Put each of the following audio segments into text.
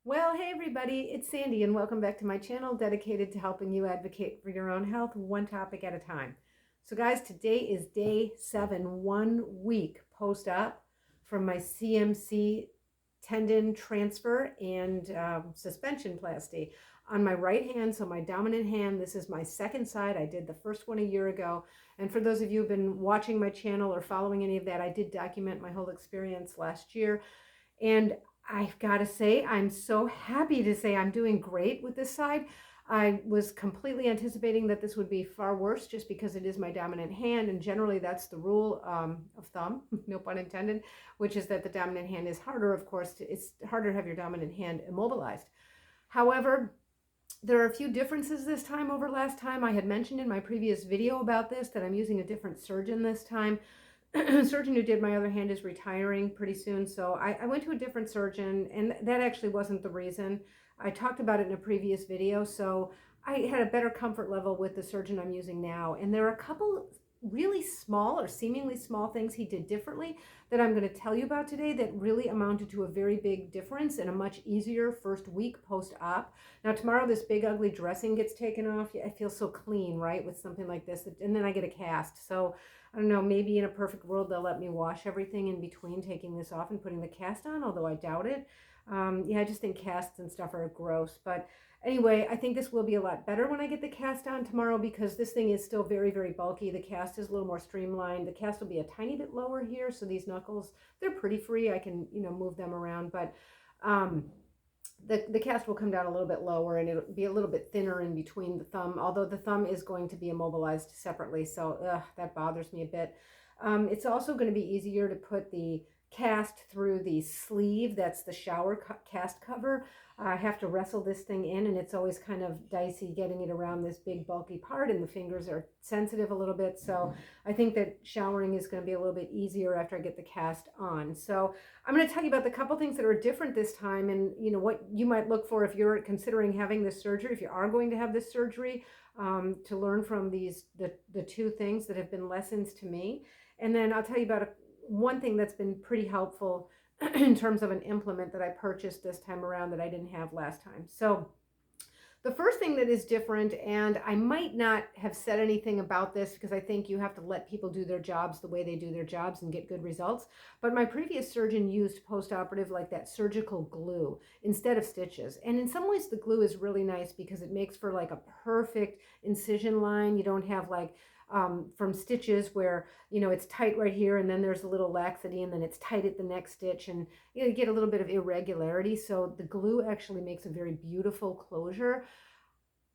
Well, hey everybody, it's Sandy and welcome back to my channel dedicated to helping you advocate for your own health one topic at a time. So guys, today is day 7, 1 week post-op from my CMC tendon transfer and suspensionplasty on my right hand. So my dominant hand, this is my second side. I did the first one a year ago. And for those of you who've been watching my channel or following any of that, I did document my whole experience last year. And I've got to say, I'm so happy to say I'm doing great with this side. I was completely anticipating that this would be far worse just because it is my dominant hand. And generally, that's the rule of thumb, no pun intended, which is that the dominant hand is harder, of course. It's harder to have your dominant hand immobilized. However, there are a few differences this time over last time. I had mentioned in my previous video about this that I'm using a different surgeon this time. Surgeon who did my other hand is retiring pretty soon, so I went to a different surgeon, and that actually wasn't the reason. I talked about it in a previous video, so I had a better comfort level with the surgeon I'm using now, and there are a couple really small or seemingly small things he did differently that I'm going to tell you about today that really amounted to a very big difference and a much easier first week post-op. Now tomorrow this big ugly dressing gets taken off. I feel so clean, right, with something like this, and then I get a cast. So I don't know, maybe in a perfect world they'll let me wash everything in between taking this off and putting the cast on, although I doubt it. Yeah, I just think casts and stuff are gross. But anyway, I think this will be a lot better when I get the cast on tomorrow because this thing is still very, very bulky. The cast is a little more streamlined. The cast will be a tiny bit lower here, so these knuckles, they're pretty free. I can, move them around, but the cast will come down a little bit lower and it'll be a little bit thinner in between the thumb, although the thumb is going to be immobilized separately, so that bothers me a bit. It's also going to be easier to put the cast through the sleeve. That's the shower cast cover. I have to wrestle this thing in, and it's always kind of dicey getting it around this big bulky part, and the fingers are sensitive a little bit. So I think that showering is going to be a little bit easier after I get the cast on. So I'm going to tell you about the couple things that are different this time, and what you might look for if you're considering having this surgery, if you are going to have this surgery, to learn from the two things that have been lessons to me. And then I'll tell you about one thing that's been pretty helpful in terms of an implement that I purchased this time around that I didn't have last time. So the first thing that is different, and I might not have said anything about this because I think you have to let people do their jobs the way they do their jobs and get good results, but my previous surgeon used post-operative like that surgical glue instead of stitches. And in some ways the glue is really nice because it makes for like a perfect incision line. You don't have like from stitches where it's tight right here and then there's a little laxity and then it's tight at the next stitch, and you get a little bit of irregularity. So the glue actually makes a very beautiful closure,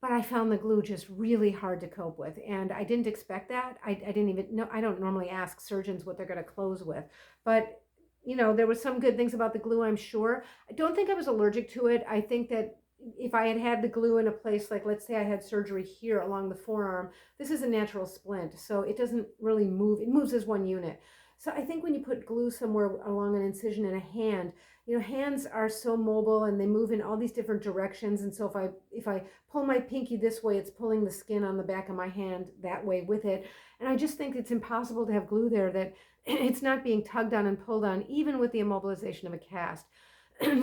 but I found the glue just really hard to cope with, and I didn't expect that. I didn't even know. I don't normally ask surgeons what they're going to close with, but there was some good things about the glue, I'm sure. I don't think I was allergic to it. I think that if I had had the glue in a place, like let's say I had surgery here along the forearm, this is a natural splint, so it doesn't really move. It moves as one unit. So I think when you put glue somewhere along an incision in a hand, hands are so mobile and they move in all these different directions. And so if I pull my pinky this way, it's pulling the skin on the back of my hand that way with it. And I just think it's impossible to have glue there that it's not being tugged on and pulled on, even with the immobilization of a cast.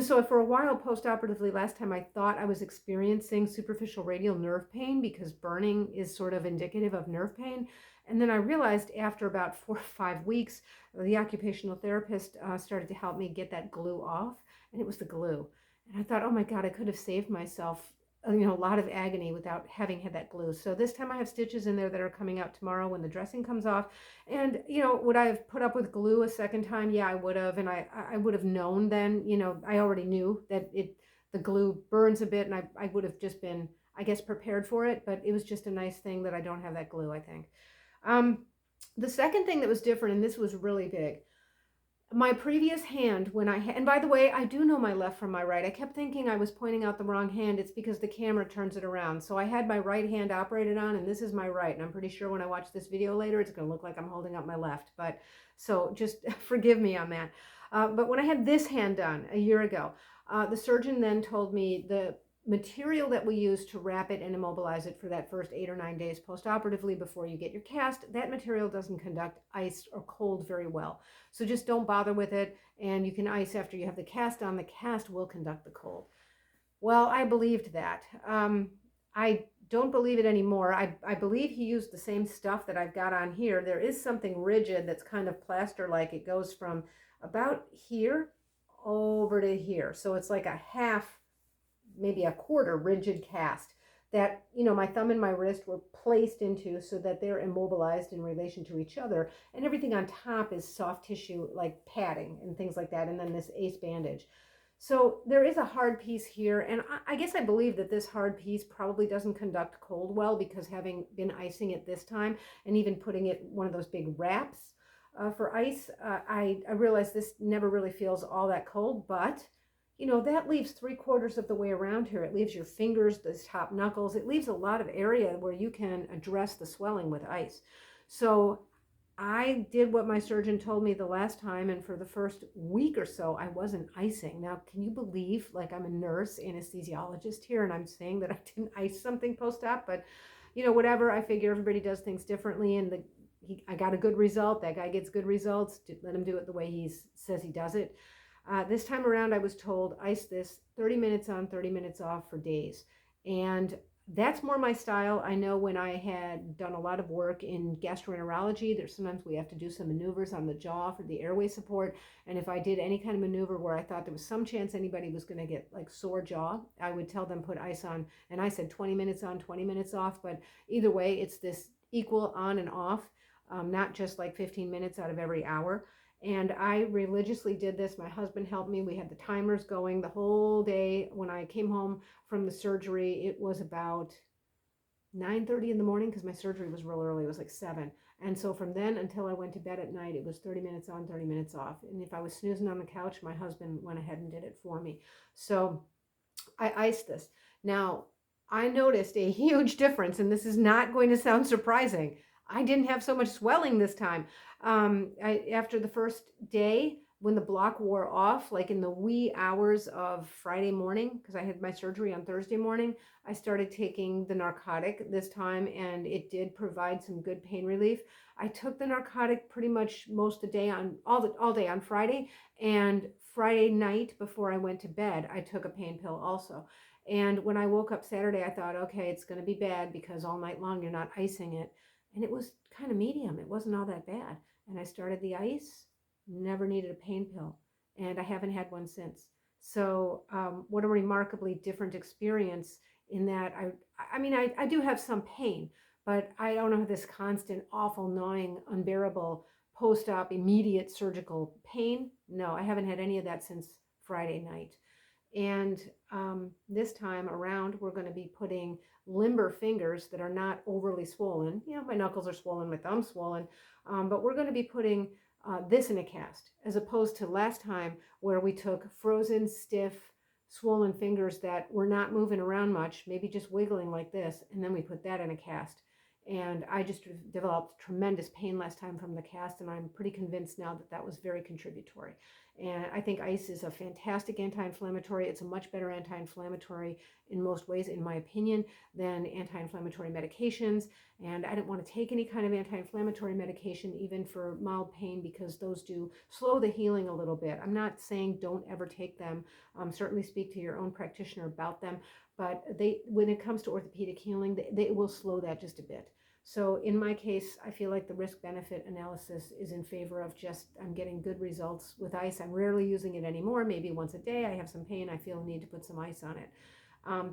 So for a while post-operatively last time, I thought I was experiencing superficial radial nerve pain because burning is sort of indicative of nerve pain. And then I realized after about 4 or 5 weeks, the occupational therapist started to help me get that glue off, and it was the glue. And I thought, oh my God, I could have saved myself a lot of agony without having had that glue. So this time I have stitches in there that are coming out tomorrow when the dressing comes off. And would I have put up with glue a second time? Yeah, I would have. And I would have known then, I already knew that the glue burns a bit, and I would have just been, I guess, prepared for it. But it was just a nice thing that I don't have that glue, I think. The second thing that was different, and this was really big, my previous hand, and by the way, I do know my left from my right. I kept thinking I was pointing out the wrong hand. It's because the camera turns it around. So I had my right hand operated on, and this is my right. And I'm pretty sure when I watch this video later, it's going to look like I'm holding up my left. But so just forgive me on that. But when I had this hand done a year ago, the surgeon then told me the material that we use to wrap it and immobilize it for that first 8 or 9 days post-operatively before you get your cast, that material doesn't conduct ice or cold very well. So just don't bother with it, and you can ice after you have the cast on. The cast will conduct the cold. Well, I believed that. I don't believe it anymore. I believe he used the same stuff that I've got on here. There is something rigid that's kind of plaster-like. It goes from about here over to here. So it's like a half, maybe a quarter rigid cast that, my thumb and my wrist were placed into so that they're immobilized in relation to each other. And everything on top is soft tissue like padding and things like that. And then this ace bandage. So there is a hard piece here, and I guess I believe that this hard piece probably doesn't conduct cold well, because having been icing it this time and even putting it one of those big wraps for ice, I realize this never really feels all that cold, but that leaves 3/4 of the way around here. It leaves your fingers, the top knuckles. It leaves a lot of area where you can address the swelling with ice. So I did what my surgeon told me the last time, and for the first week or so, I wasn't icing. Now, can you believe, like, I'm a nurse anesthesiologist here, and I'm saying that I didn't ice something post-op? But, whatever. I figure everybody does things differently, and I got a good result. That guy gets good results. Let him do it the way he says he does it. This time around, I was told ice this 30 minutes on, 30 minutes off for days. And that's more my style. I know when I had done a lot of work in gastroenterology, there's sometimes we have to do some maneuvers on the jaw for the airway support. And if I did any kind of maneuver where I thought there was some chance anybody was going to get like sore jaw, I would tell them put ice on. And I said 20 minutes on, 20 minutes off. But either way, it's this equal on and off, not just like 15 minutes out of every hour. And I religiously did this. My husband helped me. We had the timers going the whole day. When I came home from the surgery, it was about 9:30 in the morning, because my surgery was real early. It was like 7. And so from then until I went to bed at night, it was 30 minutes on, 30 minutes off. And if I was snoozing on the couch, my husband went ahead and did it for me. So I iced this. Now, I noticed a huge difference, and this is not going to sound surprising. I didn't have so much swelling this time. After the first day, when the block wore off, like in the wee hours of Friday morning, because I had my surgery on Thursday morning, I started taking the narcotic this time, and it did provide some good pain relief. I took the narcotic pretty much most of the day on all day on Friday, and Friday night before I went to bed, I took a pain pill also. And when I woke up Saturday, I thought, okay, it's going to be bad because all night long you're not icing it. And it was kind of medium. It wasn't all that bad. And I started the ice, never needed a pain pill. And I haven't had one since. So what a remarkably different experience, in that I do have some pain, but I don't have this constant, awful, gnawing, unbearable post-op immediate surgical pain. No, I haven't had any of that since Friday night. And this time around, we're going to be putting limber fingers that are not overly swollen. My knuckles are swollen, my thumb's swollen, but we're going to be putting this in a cast, as opposed to last time where we took frozen, stiff, swollen fingers that were not moving around much, maybe just wiggling like this, and then we put that in a cast. And I just developed tremendous pain last time from the cast, and I'm pretty convinced now that that was very contributory. And I think ice is a fantastic anti-inflammatory. It's a much better anti-inflammatory in most ways, in my opinion, than anti-inflammatory medications. And I didn't want to take any kind of anti-inflammatory medication, even for mild pain, because those do slow the healing a little bit. I'm not saying don't ever take them. Certainly speak to your own practitioner about them. But when it comes to orthopedic healing, they will slow that just a bit. So in my case, I feel like the risk-benefit analysis is in favor of I'm getting good results with ice. I'm rarely using it anymore. Maybe once a day I have some pain, I feel a need to put some ice on it.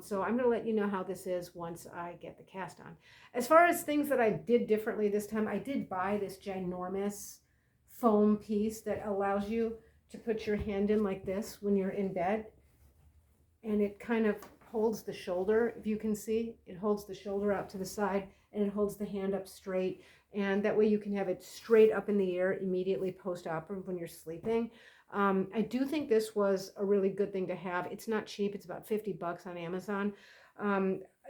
So I'm going to let you know how this is once I get the cast on. As far as things that I did differently this time, I did buy this ginormous foam piece that allows you to put your hand in like this when you're in bed. And it kind of holds the shoulder, if you can see. It holds the shoulder out to the side, and it holds the hand up straight. And that way you can have it straight up in the air immediately post-operative when you're sleeping. I do think this was a really good thing to have. It's not cheap. It's about $50 on Amazon.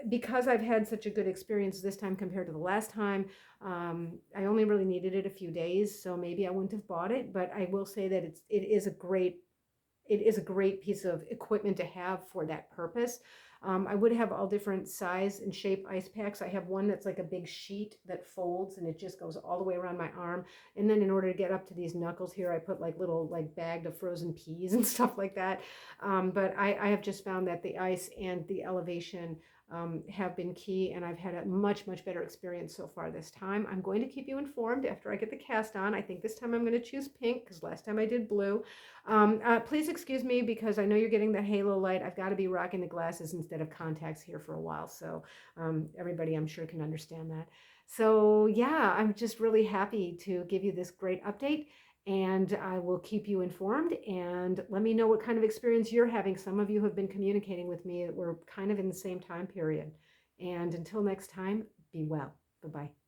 Because I've had such a good experience this time compared to the last time, I only really needed it a few days, so maybe I wouldn't have bought it. But I will say that it is a great piece of equipment to have for that purpose. I would have all different size and shape ice packs. I have one that's like a big sheet that folds and it just goes all the way around my arm. And then in order to get up to these knuckles here, I put like little like bagged of frozen peas and stuff like that. But I have just found that the ice and the elevation have been key, and I've had a much better experience so far this time. I'm going to keep you informed after I get the cast on. I think this time I'm going to choose pink because last time I did blue. Please excuse me because I know you're getting the halo light. I've got to be rocking the glasses instead of contacts here for a while, so everybody I'm sure can understand that. So yeah, I'm just really happy to give you this great update, and I will keep you informed, and let me know what kind of experience you're having. Some of you have been communicating with me that we're kind of in the same time period. And until next time, be well. Bye-bye.